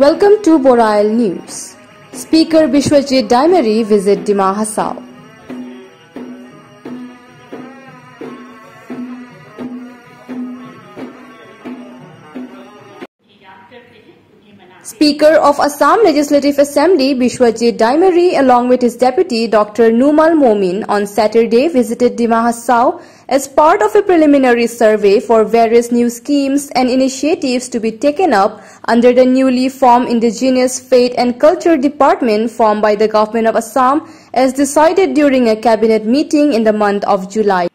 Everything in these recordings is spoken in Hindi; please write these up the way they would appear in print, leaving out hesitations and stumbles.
Welcome to Boreal News. Speaker Bishwajit Daimari visit Dima Hasao. Speaker of Assam Legislative Assembly Bishwajit Daimari along with his deputy Dr. Numal Momin on Saturday visited Dima Hasao as part of a preliminary survey for various new schemes and initiatives to be taken up under the newly formed Indigenous Faith and Culture Department formed by the Government of Assam as decided during a cabinet meeting in the month of July.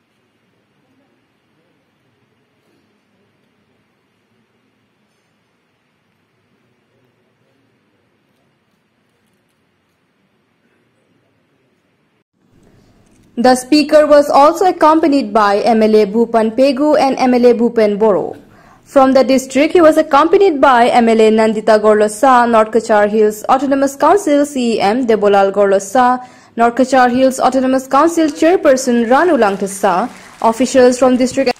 The speaker was also accompanied by MLA Bhupan Pegu and MLA Bhupen Boro. From the district, he was accompanied by MLA Nandita Gorlosa, North Cachar Hills Autonomous Council CEM Debolal Gorlosa, North Cachar Hills Autonomous Council Chairperson Ranu Langtasa, officials from district.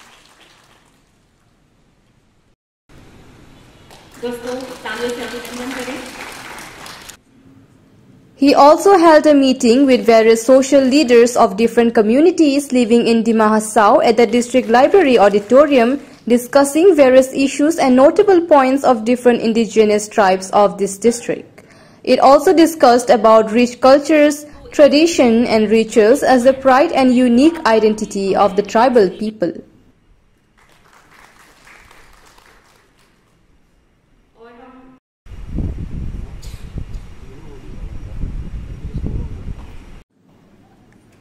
He also held a meeting with various social leaders of different communities living in Dima Hasao at the district library auditorium, discussing various issues and notable points of different indigenous tribes of this district. It also discussed about rich cultures, tradition and rituals as the pride and unique identity of the tribal people.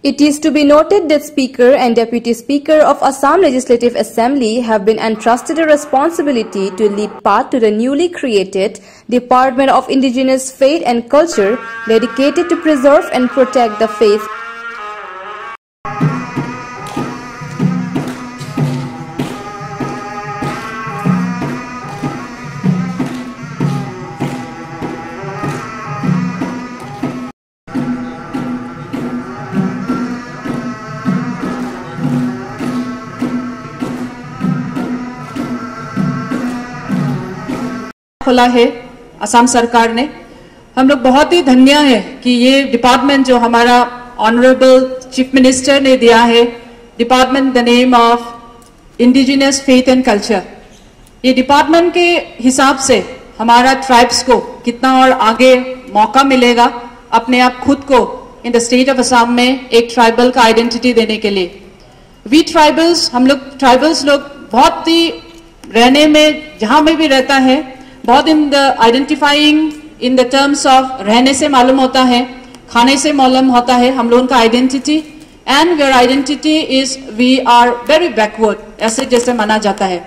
It is to be noted that Speaker and Deputy Speaker of Assam Legislative Assembly have been entrusted a responsibility to lead path to the newly created Department of Indigenous Faith and Culture dedicated to preserve and protect the faith. खोला है असम सरकार ने। हम लोग बहुत ही धन्य है कि ये डिपार्टमेंट जो हमारा ऑनरेबल चीफ मिनिस्टर ने दिया है, department the name of indigenous faith and culture. ये डिपार्टमेंट के हिसाब से हमारा ट्राइब्स को कितना और आगे मौका मिलेगा अपने आप खुद को इन द स्टेट ऑफ असम में एक ट्राइबल का आइडेंटिटी देने के लिए। वी ट्राइबल्स, हम लोग ट्राइबल्स लोग बहुत ही रहने में जहां में भी रहता है बहुत in the identifying in the terms of रहने से मालूम होता है, खाने से मालूम होता है हम लोगों का identity. And where identity is we are very backward, ऐसे जैसे माना जाता है।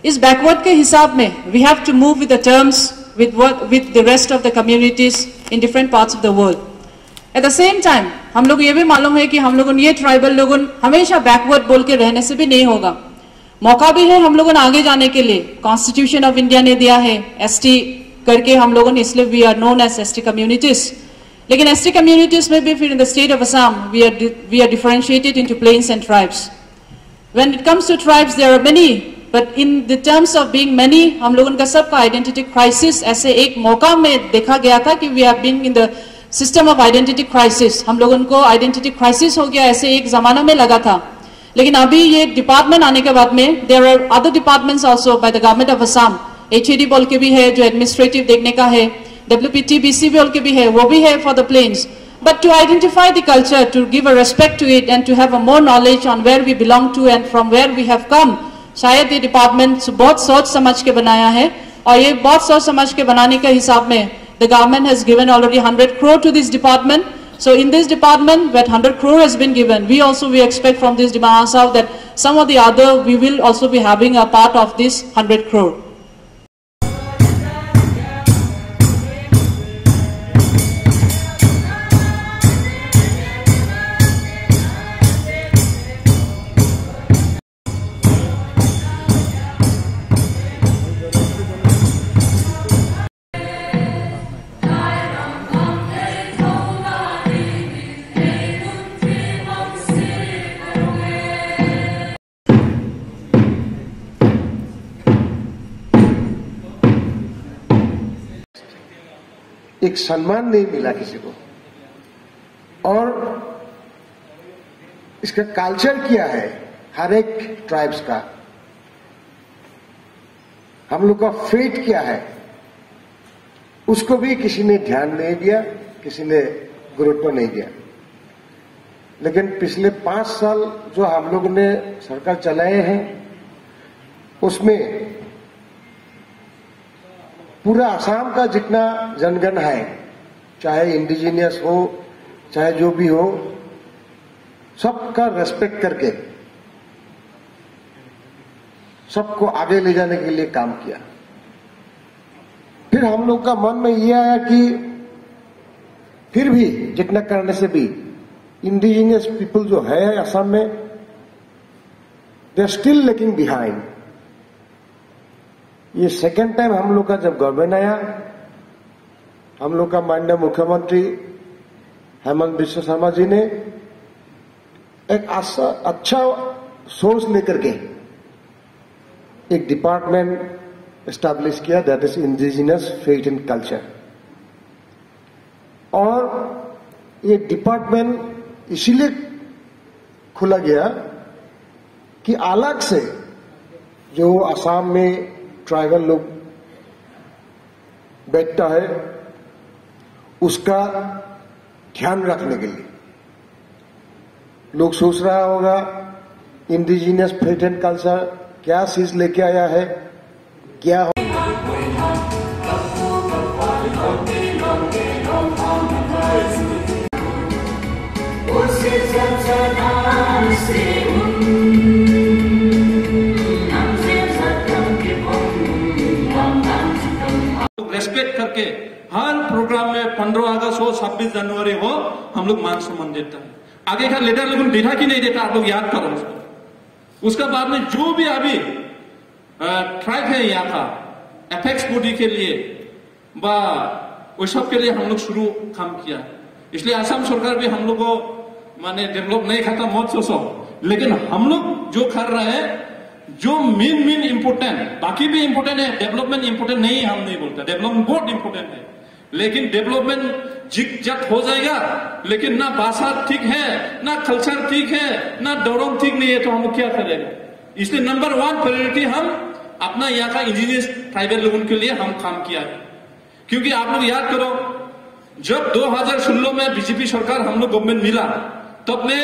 इस बैकवर्ड के हिसाब में we have to move with the terms with the rest of the communities in different parts of the world. At the same time हम लोग ये भी मालूम है कि हम लोगों ये ट्राइबल लोगों हमेशा बैकवर्ड बोल के रहने से भी नहीं होगा, मौका भी है हम लोगों ने आगे जाने के लिए। कॉन्स्टिट्यूशन ऑफ इंडिया ने दिया है एसटी करके हम लोगों ने, इसलिए we are known as ST communities. लेकिन एसटी कम्युनिटीज में भी फिर in the state of Assam we are differentiated into plains and tribes. When it comes to tribes there are many, but in the terms of being many हम लोगों का सबका आइडेंटिटी क्राइसिस ऐसे एक मौका में देखा गया था कि we have been in the system of identity crisis. हम लोगों को आइडेंटिटी क्राइसिस हो गया ऐसे एक जमाना में लगा था। लेकिन अभी ये डिपार्टमेंट आने के बाद में there are other departments also by the government of Assam. एचएडी बोल के भी है जो एडमिनिस्ट्रेटिव देखने का है, डब्ल्यूपीटीबीसी बोल के भी है, वो भी है for the plains. But to identify the culture, to give a respect to it and to have a more knowledge on where we belong to and from where we have come, शायद ये डिपार्टमेंट बहुत सोच समझ के बनाया है। और ये बहुत सोच समझ के बनाने के हिसाब में the government has given already 100 crore to this department. So in this department, where 100 crore has been given, we expect from this Dima Hasao that some of the other we will also be having a part of this 100 crore. एक सम्मान नहीं मिला किसी को। और इसका कल्चर क्या है हर एक ट्राइब्स का, हम लोग का फेट क्या है, उसको भी किसी ने ध्यान नहीं दिया, किसी ने गुरुत्व नहीं दिया। लेकिन पिछले 5 साल जो हम लोग ने सरकार चलाए हैं उसमें पूरा असम का जितना जनगण है, चाहे इंडिजिनियस हो चाहे जो भी हो, सबका रेस्पेक्ट करके सबको आगे ले जाने के लिए काम किया। फिर हम लोग का मन में ये आया कि फिर भी जितना करने से भी इंडिजिनियस पीपल जो है असम में, they are still lagging behind. ये सेकेंड टाइम हम लोग का जब गवर्नमेंट आया, हम लोग का माननीय मुख्यमंत्री हेमंत बिश्व शर्मा जी ने एक अच्छा सोर्स लेकर के एक डिपार्टमेंट एस्टैब्लिश किया, that is indigenous faith and culture. और ये डिपार्टमेंट इसीलिए खोला गया कि अलग से जो असम में ट्राइबल लोग बैठता है उसका ध्यान रखने के लिए। लोग सोच रहा होगा इंडिजिनियस फेट एंड कल्चर क्या चीज लेके आया है, क्या हो। रेस्पेक्ट करके हर प्रोग्राम में 15 अगस्त हो 26 जनवरी हो हम लोग मान सम्मान देता है। आगे का लेटर लोगों देता कि नहीं देता आप लोग याद करो उसको। उसका बाद में जो भी अभी ट्राइब है यहाँ का एफेक्स बॉडी के लिए वो सब के लिए हम लोग शुरू काम किया। इसलिए असम सरकार भी हम लोग को माने डेवलप नहीं खाता मत सोचो, लेकिन हम लोग जो कर रहे हैं जो मेन इंपोर्टेंट, बाकी भी इंपोर्टेंट है, डेवलपमेंट इंपोर्टेंट नहीं है हम नहीं बोलते, डेवलपमेंट बहुत इंपोर्टेंट है। लेकिन डेवलपमेंट जिक जक हो जाएगा लेकिन ना भाषा ठीक है, ना कल्चर ठीक है, ना दौड़म ठीक नहीं है तो हम क्या करेंगे। इसलिए नंबर 1 प्रायोरिटी हम अपना यहाँ का इंडिजिनियस ट्राइबल लोगों के लिए हम काम किया है। क्योंकि आप लोग याद करो जब 2016 में बीजेपी सरकार हम लोग गवर्नमेंट मिला तब में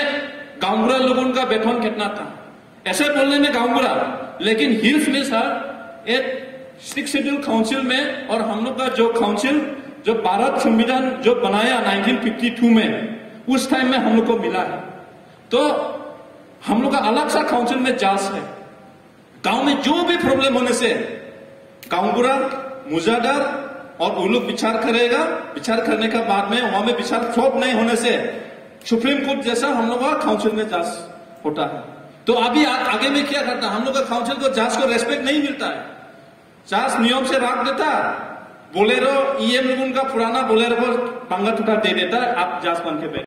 गांवगुड़ा लोगों का वेतन कितना था, ऐसे बोलने में गांवगुड़ा, लेकिन हिल्स में सर एक 6 शेड्यूल काउंसिल में और हम लोग का जो काउंसिल जो भारत संविधान जो बनाया 1952 में उस टाइम में हम लोग को मिला है। तो हम लोग का अलग सा काउंसिल में जांच है। गांव में जो भी प्रॉब्लम होने से गांवगुड़ा मुजादार और वो लोग विचार करेगा, विचार करने के बाद में वहां में विचार सॉल्व नहीं होने से सुप्रीम कोर्ट जैसा हम लोग का काउंसिल में जांच होता है। तो अभी आगे में क्या करता है हम लोग का काउंसिल को जांच को रेस्पेक्ट नहीं मिलता है, जांच नियम से रख देता, बोलेरो ईएम लोगों का पुराना बोलेरो को पंगा टुटा दे देता, आप जांच बन के बैठ।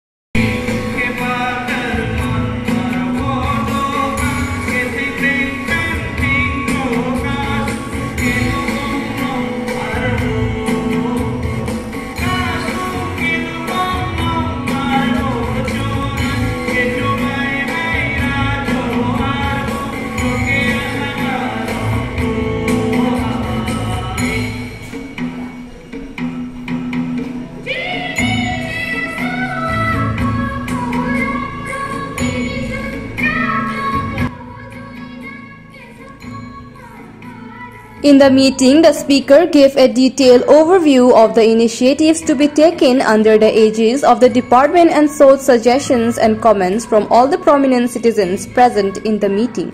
In the meeting, the speaker gave a detailed overview of the initiatives to be taken under the aegis of the department and sought suggestions and comments from all the prominent citizens present in the meeting.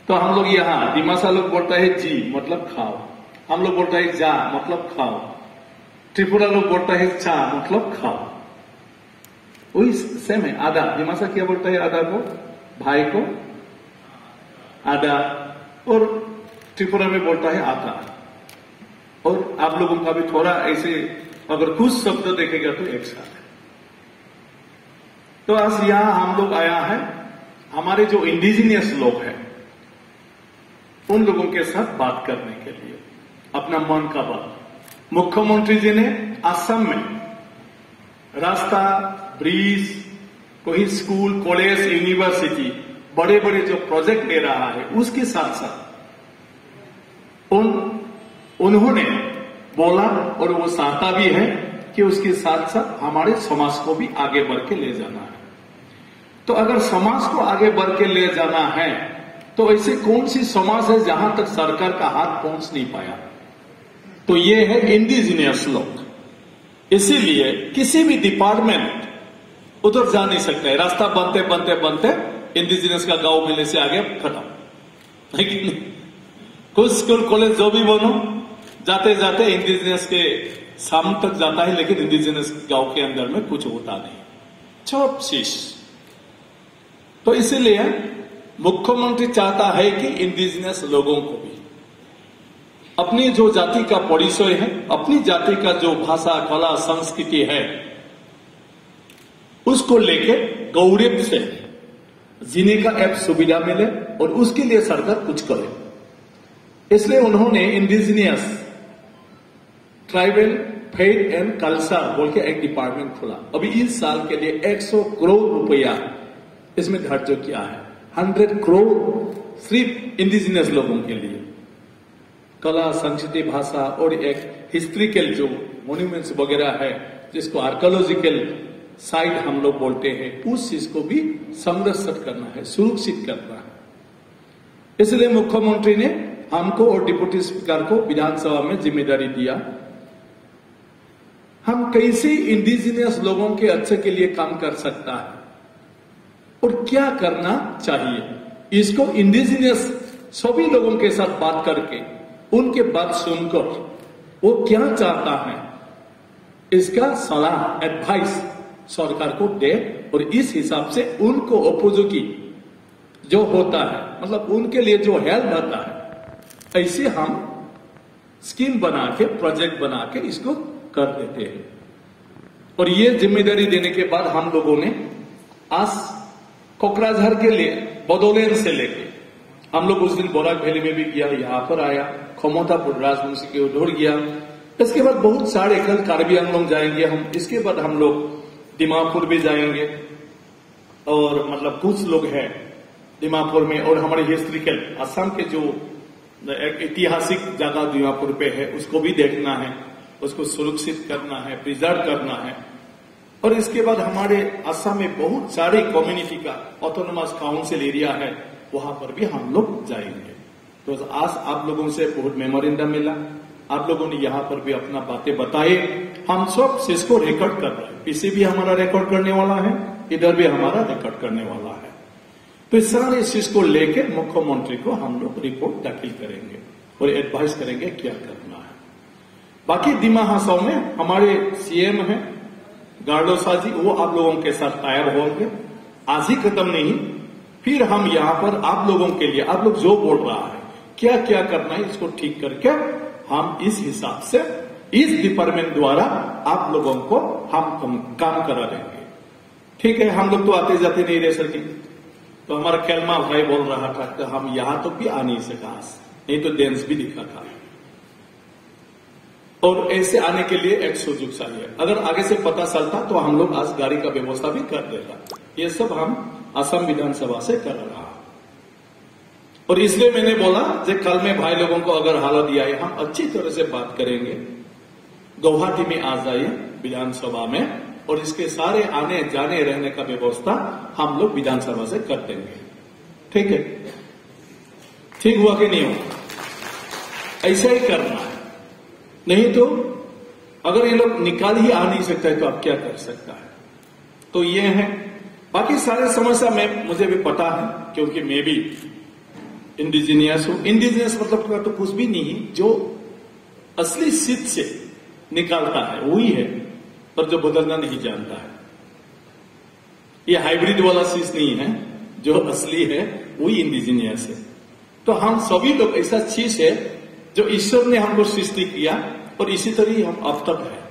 तो हम लोग यहाँ दिमासा लोग बोलता है जी मतलब खाओ, हम लोग बोलता है जा मतलब खाओ, त्रिपुरा लोग बोलता है चा मतलब खाओ, वही सेम है। आधा दिमासा क्या बोलता है, आधा को भाई को आधा, और त्रिपुरा में बोलता है आता। और आप लोगों का भी थोड़ा ऐसे अगर कुछ शब्द देखेगा तो एक साथ है। तो आज यहां हम लोग आया है हमारे जो इंडिजिनियस लोग हैं उन लोगों के साथ बात करने के लिए, अपना मन का बात। मुख्यमंत्री जी ने असम में रास्ता, ब्रिज, कोई स्कूल, कॉलेज, यूनिवर्सिटी, बड़े बड़े जो प्रोजेक्ट ले रहा है, उसके साथ साथ उन्होंने बोला और वो चाहता भी है कि उसके साथ साथ हमारे समाज को भी आगे बढ़ के ले जाना है। तो अगर समाज को आगे बढ़ के ले जाना है तो ऐसे कौन सी समाज है जहां तक सरकार का हाथ पहुंच नहीं पाया? तो ये है इंडिजिनियस लोग। इसीलिए किसी भी डिपार्टमेंट उधर जा नहीं सकता है। रास्ता बनते बनते बनते इंडिजिनियस का गांव मिलने से आगे खत्म है कि नहीं? कुछ स्कूल कॉलेज जो भी बनो, जाते जाते इंडिजिनियस के सामने तक जाता है, लेकिन इंडिजिनियस गांव के अंदर में कुछ होता नहीं, चुप शीश। तो इसीलिए मुख्यमंत्री चाहता है कि इंडिजिनियस लोगों को भी अपनी जो जाति का परिचय है, अपनी जाति का जो भाषा, कला, संस्कृति है, उसको लेके गौरव से जीने का एक सुविधा मिले और उसके लिए सरकार कुछ करे। इसलिए उन्होंने indigenous tribal faith and culture बोल के एक डिपार्टमेंट खोला। अभी इस साल के लिए 100 करोड़ रुपया इसमें धार्य किया है। 100 करोड़ सिर्फ इंडिजिनियस लोगों के लिए, कला, संस्कृति, भाषा और एक हिस्ट्रिकल जो मॉन्यूमेंट्स वगैरह है, जिसको आर्कियोलॉजिकल साइट हम लोग बोलते हैं, उस चीज को भी संरक्षित करना है, सुरक्षित करना है। इसलिए मुख्यमंत्री ने हमको और डिप्टी स्पीकर को विधानसभा में जिम्मेदारी दिया, हम कैसे इंडिजिनियस लोगों के अच्छे के लिए काम कर सकता है और क्या करना चाहिए। इसको इंडिजिनियस सभी लोगों के साथ बात करके, उनके बात सुनकर वो क्या चाहता है, इसका सलाह, एडवाइस सरकार को दे और इस हिसाब से उनको उपयोगी जो होता है, मतलब उनके लिए जो हेल्प होता है, ऐसे हम स्कीम बना के, प्रोजेक्ट बना के इसको कर देते हैं। और ये जिम्मेदारी देने के बाद हम लोगों ने आज कोकराझार के लिए बदौलेन से लेके हम लोग उस दिन बोराक वैली में भी गया, यहां पर आया, खमोतापुर राजवंशी के उधर गया। इसके बाद बहुत सारे कल कार्बी आंगलोंग जाएंगे हम, इसके बाद हम लोग दिमापुर भी जाएंगे और मतलब कुछ लोग हैं दिमापुर में, और हमारे हिस्ट्रिकल असम के जो एक ऐतिहासिक जगह दिमापुर पे है उसको भी देखना है, उसको सुरक्षित करना है, प्रिजर्व करना है। और इसके बाद हमारे असम में बहुत सारे कम्युनिटी का ऑटोनोमस काउंसिल एरिया है, वहां पर भी हम लोग जाएंगे। तो आज आप लोगों से बहुत मेमोरेंडम मिला, आप लोगों ने यहाँ पर भी अपना बातें बताए, हम सब इसको रिकॉर्ड कर रहे हैं। पीछे भी हमारा रिकॉर्ड करने वाला है, इधर भी हमारा रिकॉर्ड करने वाला है। तो इस सारे चीज को लेके मुख्यमंत्री को हम लोग रिपोर्ट दाखिल करेंगे और एडवाइस करेंगे क्या करना है। बाकी दिमा हासाओं में हमारे सीएम हैं गार्डोसा जी, वो आप लोगों के साथ टायर होंगे। आज ही खत्म नहीं, फिर हम यहाँ पर आप लोगों के लिए, आप लोग जो बोल रहा है क्या क्या करना है, इसको ठीक करके हम इस हिसाब से इस डिपार्टमेंट द्वारा आप लोगों को हम काम करा देंगे। ठीक है, हम लोग तो आते जाते नहीं रह सके, तो हमारा कैलमा भाई बोल रहा था कि हम यहां तो भी आ नहीं सका, नहीं तो डेंस भी दिखा था। और ऐसे आने के लिए एक सुযোগ चाहिए। अगर आगे से पता चलता तो हम लोग आज गाड़ी का व्यवस्था भी कर देता। ये सब हम असम विधानसभा से कर रहा। और इसलिए मैंने बोला कि कल में भाई लोगों को अगर हालत दिया है, हम अच्छी तरह से बात करेंगे, गुवाहाटी में आ जाइए विधानसभा में, और इसके सारे आने जाने रहने का व्यवस्था हम लोग विधानसभा से कर देंगे। ठीक है, ठीक हुआ कि नहीं हुआ? ऐसा ही करना है, नहीं तो अगर ये लोग निकाल ही आ नहीं सकता है तो आप क्या कर सकता है। तो ये है, बाकी सारे समस्या में मुझे भी पता है, क्योंकि मैं भी इंडिजिनियस हूं। इंडिजिनियस मतलब तो कुछ भी नहीं, जो असली सीट से निकालता है वही है, पर जो बदलना नहीं जानता है। ये हाइब्रिड वाला चीज नहीं है, जो असली है वही इंडिजिनियस है। तो हम सभी लोग ऐसा चीज है जो ईश्वर ने हमको सृष्टि किया, और इसी तरह हम अब तक है।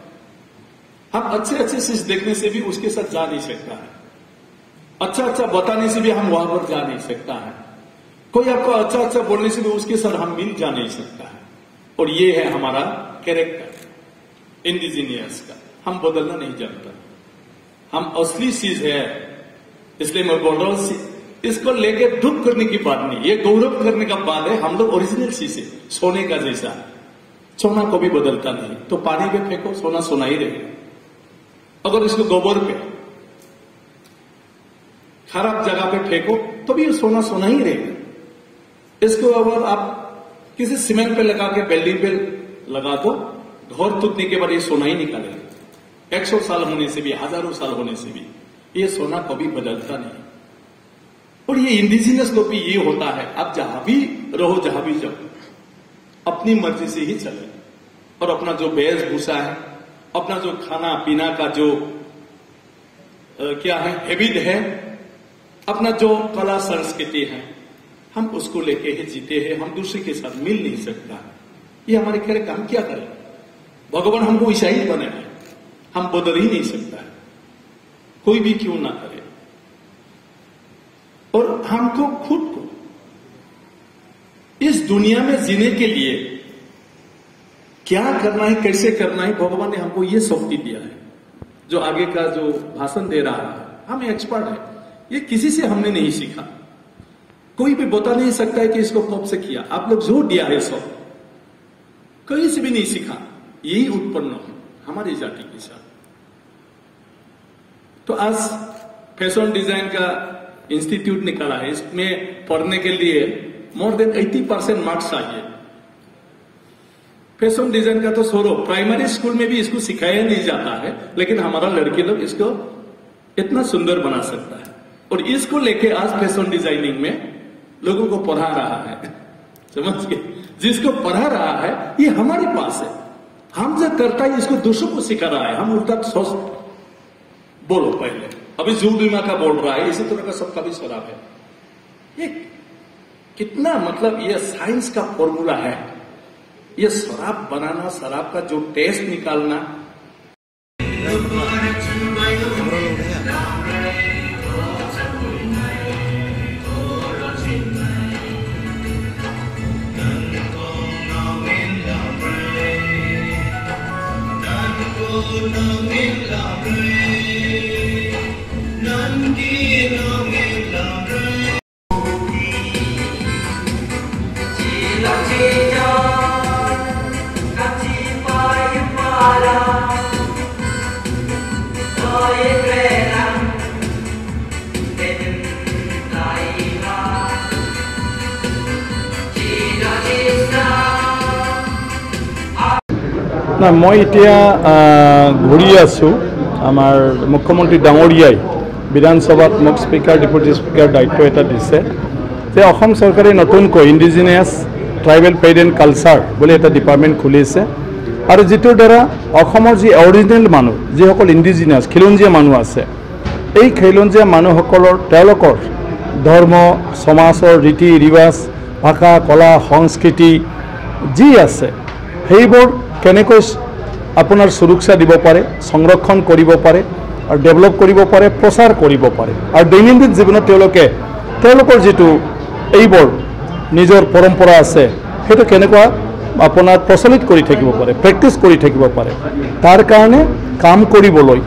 हम अच्छे अच्छे चीज देखने से भी उसके साथ जा नहीं सकता है, अच्छा अच्छा बताने से भी हम वहां पर जा नहीं सकता है, कोई आपको अच्छा अच्छा बोलने से भी उसके साथ हम मिल जा नहीं सकता है। और ये है हमारा कैरेक्टर, इंडिजीनियस का, हम बदलना नहीं जानता। हम असली चीज है, इसलिए मैं बोल रहा हूं, इसको लेके दुख करने की बात नहीं, ये गौरव करने का बात है। हम लोग ओरिजिनल चीज है, सोने का जैसा। सोना कभी बदलता नहीं, तो पानी पे फेंको सोना सोना ही रहेगा। अगर इसको गोबर पे खराब जगह पे फेंको तो भी ये सोना सोना ही रहेगा। इसको अगर आप किसी सीमेंट पे लगा के बिल्डिंग पे लगा दो, घर टूटने के बाद ये सोना ही निकालेगा। 100 साल होने से भी, हजारों साल होने से भी ये सोना कभी बदलता नहीं। और ये इंडिजिनियस लोग भी ये होता है, आप जहां भी रहो, जहां भी जाओ, अपनी मर्जी से ही चले। और अपना जो वेशभूषा है, अपना जो खाना पीना का जो क्या है हैबिट है, अपना जो कला संस्कृति है, हम उसको लेके ही जीते हैं। हम दूसरे के साथ मिल नहीं सकता, ये हमारे कैरेक्टर। हम क्या करें? भगवान हमको ईसाई बनाए, हम बदल ही नहीं सकता है, कोई भी क्यों ना करे। और हमको खुद को इस दुनिया में जीने के लिए क्या करना है, कैसे करना है, भगवान ने हमको ये शक्ति दिया है। जो आगे का जो भाषण दे रहा है, हम एक्सपर्ट है, ये किसी से हमने नहीं सीखा। कोई भी बता नहीं सकता है कि इसको कब से किया। आप लोग जो दिया है सब कहीं से भी नहीं सीखा, यही उत्पन्न हो हमारी जाति के साथ। तो आज फैशन डिजाइन का इंस्टीट्यूट निकाला है, इसमें पढ़ने के लिए मोर देन 80% मार्क्स चाहिए। फैशन डिजाइन का तो छोड़ो, प्राइमरी स्कूल में भी इसको सिखाया नहीं जाता है, लेकिन हमारा लड़के लोग इसको इतना सुंदर बना सकता है। और इसको लेके आज फैशन डिजाइनिंग में लोगों को पढ़ा रहा है, समझ के? जिसको पढ़ा रहा है ये हमारे पास है। हम जो करता है इसको दूसरों को सिखा रहा है। हम उल्टा सोच बोलो पहले, अभी जूल बीमा का बोल रहा है, इसी तरह का सबका भी शराब है। ये कितना मतलब ये साइंस का फॉर्मूला है, ये शराब बनाना, शराब का जो टेस्ट निकालना। না মই এতিয়া ঘূৰি আছোঁ আমাৰ মুখ্যমন্ত্ৰী ডাঙৰীয়াই বিধানসভাত মোক স্পীকাৰ ডেপুটি স্পীকাৰ দায়িত্ব এটা দিছে যে অসম চৰকাৰে নতুনকৈ indigenous tribal faith and culture বুলি এটা ডিপাৰ্টমেণ্ট খুলিছে আৰু যিটোৰ দ্বাৰা অসমৰ যি অৰিজিনেল মানুহ, যিসকল ইণ্ডিজিনিয়াছ খিলঞ্জীয়া মানুহ আছে, এই খিলঞ্জীয়া মানুহসকলৰ তেওঁলোকৰ ধৰ্ম, সমাজৰ ৰীতি ৰিৱাজ, ভাষা, কলা, সংস্কৃতি যি আছে সেইবোৰ কেনেকৈ আপোনাৰ সুৰক্ষা দিব পাৰে, সংৰক্ষণ কৰিব পাৰে আৰু ডেভেলপ কৰিব পাৰে, প্ৰচাৰ কৰিব পাৰে। আৰু দৈনন্দিন জীৱনত তেওঁলোকৰ যিটো এইবোৰ নিজৰ পৰম্পৰা আছে সেইটো কেনেকুৱা আপোনাৰ প্ৰচলিত কৰি থাকিব পাৰে, প্ৰেক্টিছ কৰি থাকিব পাৰে, তাৰ কাৰণে কাম কৰিবলৈ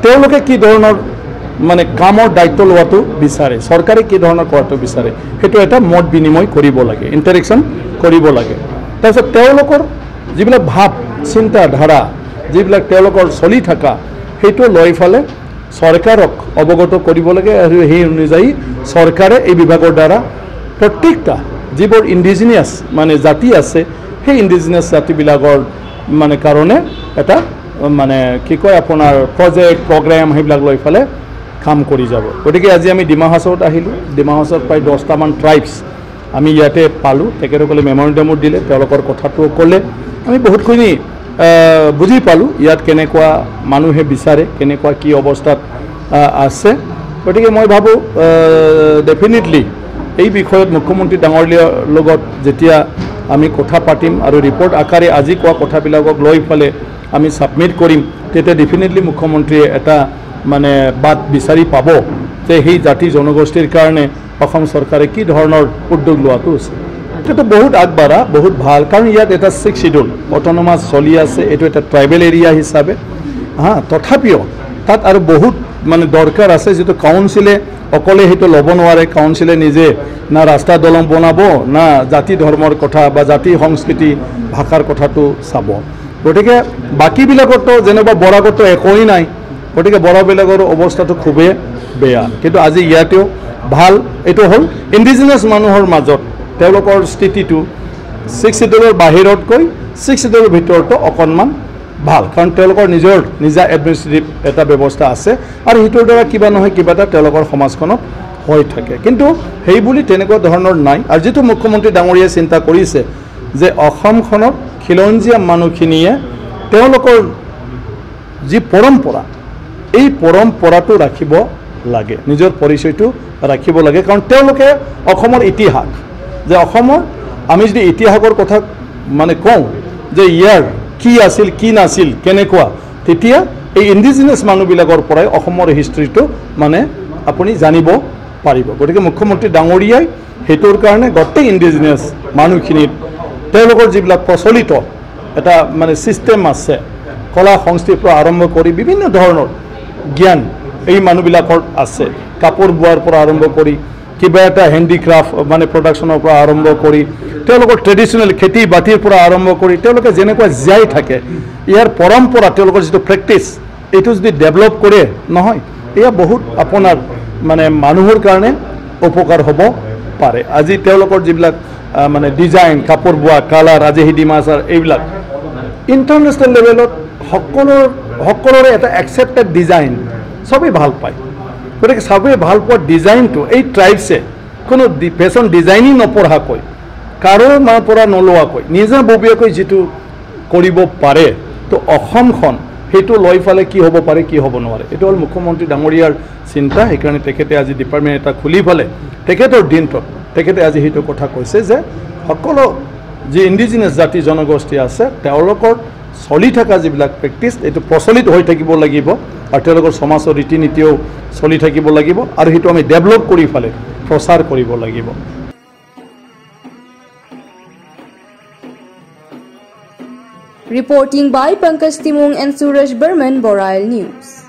তেওঁলোকে কি ধৰণৰ মানে কামৰ দায়িত্ব লোৱাটো বিচাৰে, চৰকাৰে কি ধৰণৰ কৰাটো বিচাৰে, সেইটো এটা মত বিনিময় কৰিব লাগে, ইণ্টাৰেকশ্যন কৰিব লাগে। তাৰপিছত তেওঁলোকৰ যিবিলাক ভাৱ চিন্তা ধাৰা, যিবিলাক তেওঁলোকৰ চলি থকা, সেইটো লৈ ফালে চৰকাৰক অৱগত কৰিব লাগে। আৰু সেই অনুযায়ী চৰকাৰে এই বিভাগৰ দ্বাৰা প্ৰত্যেকটা যিবোৰ ইণ্ডিজিনিয়াছ মানে জাতি আছে, সেই ইণ্ডিজিনিয়াছ জাতিবিলাকৰ মানে কাৰণে এটা মানে কি কয় আপোনাৰ প্ৰজেক্ট প্ৰগ্ৰেম সেইবিলাক লৈ ফালে কাম কৰি যাব। গতিকে আজি আমি ডিমা হাছাওত আহিলোঁ। ডিমা হাছাওত প্ৰায় 10টামান ট্ৰাইবছ আমি ইয়াতে পালোঁ। তেখেতসকলে মেমৰেণ্ডামো দিলে, তেওঁলোকৰ কথাটোও ক'লে, আমি বহুতখিনি বুজি পালোঁ ইয়াত কেনেকুৱা মানুহে বিচাৰে, কেনেকুৱা কি অৱস্থাত আছে। গতিকে মই ভাবোঁ ডেফিনেটলি এই বিষয়ত মুখ্যমন্ত্ৰী ডাঙৰীয়াৰ লগত যেতিয়া আমি কথা পাতিম আৰু ৰিপৰ্ট আকাৰে আজি কোৱা কথাবিলাকক লৈ ফালে আমি ছাবমিট কৰিম, তেতিয়া ডেফিনেটলি মুখ্যমন্ত্ৰীয়ে এটা মানে বাট বিচাৰি পাব যে সেই জাতি জনগোষ্ঠীৰ কাৰণে অসম চৰকাৰে কি ধৰণৰ উদ্যোগ লোৱাটো আছে। এইটো বহুত আগবাঢ়া, বহুত ভাল, কাৰণ ইয়াত এটা 6 শিডিউল অট'নমাছ চলি আছে, এইটো এটা ট্ৰাইবেল এৰিয়া হিচাপে তথাপিও তাত আৰু বহুত মানে দৰকাৰ আছে, যিটো কাউন্সিলে অকলে সেইটো ল'ব নোৱাৰে। কাউন্সিলে নিজে না ৰাস্তা দলং বনাব, না জাতি ধৰ্মৰ কথা বা জাতি সংস্কৃতি ভাষাৰ কথাটো চাব। গতিকে বাকীবিলাকতো যেনিবা বৰাকতো একোৱেই নাই, গতিকে বড়োবিলাকৰ অৱস্থাটো খুবেই বেয়া। কিন্তু আজি ইয়াতেও ভাল এইটো হ'ল ইণ্ডিজিনাছ মানুহৰ মাজত তেওঁলোকৰ স্থিতিটো 6 শিডিউলৰ বাহিৰতকৈ 6 শিডিউলৰ ভিতৰতো অকণমান ভাল, কাৰণ তেওঁলোকৰ নিজা এডমিনিষ্ট্ৰেটিভ এটা ব্যৱস্থা আছে আৰু সেইটোৰ দ্বাৰা কিবা নহয় কিবা এটা তেওঁলোকৰ সমাজখনত হৈ থাকে। কিন্তু সেই বুলি তেনেকুৱা ধৰণৰ নাই। আৰু যিটো মুখ্যমন্ত্ৰী ডাঙৰীয়াই চিন্তা কৰিছে যে অসমখনত খিলঞ্জীয়া মানুহখিনিয়ে তেওঁলোকৰ যি পৰম্পৰা, এই পৰম্পৰাটো ৰাখিব লাগে, নিজৰ পৰিচয়টো ৰাখিব লাগে, কাৰণ তেওঁলোকে অসমৰ ইতিহাস, যে অসমৰ আমি যদি ইতিহাসৰ কথা মানে কওঁ যে ইয়াৰ কি আছিল কি নাছিল কেনেকুৱা, তেতিয়া এই ইণ্ডিজিনাছ মানুহবিলাকৰ পৰাই অসমৰ হিষ্ট্ৰীটো মানে আপুনি জানিব পাৰিব। গতিকে মুখ্যমন্ত্ৰী ডাঙৰীয়াই সেইটোৰ কাৰণে গোটেই ইণ্ডিজিনাছ মানুহখিনিত তেওঁলোকৰ যিবিলাক প্ৰচলিত এটা মানে ছিষ্টেম আছে, কলা সংস্কৃতিৰ পৰা আৰম্ভ কৰি বিভিন্ন ধৰণৰ জ্ঞান এই মানুহবিলাকৰ আছে, কাপোৰ বোৱাৰ পৰা আৰম্ভ কৰি কিবা এটা হেণ্ডিক্ৰাফ্ট মানে প্ৰডাকশ্যনৰ পৰা আৰম্ভ কৰি তেওঁলোকৰ ট্ৰেডিশ্যনেল খেতি বাতিৰ পৰা আৰম্ভ কৰি তেওঁলোকে যেনেকুৱা জীয়াই থাকে, ইয়াৰ পৰম্পৰা তেওঁলোকৰ যিটো প্ৰেক্টিছ, এইটো যদি ডেভেলপ কৰে নহয়, এয়া বহুত আপোনাৰ মানে মানুহৰ কাৰণে উপকাৰ হ'ব পাৰে। আজি তেওঁলোকৰ যিবিলাক মানে ডিজাইন, কাপোৰ বোৱা, কালাৰ, আজি সেই ডিমাচাৰ, এইবিলাক ইণ্টাৰনেশ্যনেল লেভেলত সকলোৰে এটা একচেপ্টেড ডিজাইন, চবেই ভাল পায়। গতিকে চবেই ভাল পোৱা ডিজাইনটো এই ট্ৰাইবছে কোনো ফেশ্বন ডিজাইনিং নপঢ়াকৈ, কাৰো পৰা নোলোৱাকৈ নিজাববীয়াকৈ যিটো কৰিব পাৰে, তো অসমখন সেইটো লৈ ফালে কি হ'ব পাৰে কি হ'ব নোৱাৰে, এইটো হ'ল মুখ্যমন্ত্ৰী ডাঙৰীয়াৰ চিন্তা। সেইকাৰণে তেখেতে আজি ডিপাৰ্টমেণ্ট এটা খুলি ফালে তেখেতৰ দিনটোত তেখেতে আজি সেইটো কথা কৈছে যে সকলো যি ইণ্ডিজিনাছ জাতি জনগোষ্ঠী আছে তেওঁলোকৰ চলি থকা যিবিলাক প্ৰেক্টিছ এইটো প্ৰচলিত হৈ থাকিব লাগিব, আৰু তেওঁলোকৰ সমাজৰ ৰীতি নীতিও চলি থাকিব লাগিব, আৰু সেইটো আমি ডেভেলপ কৰি ফালে প্ৰচাৰ কৰিব লাগিব। Reporting by Pankaj Timung and Suraj Burman, Borail News.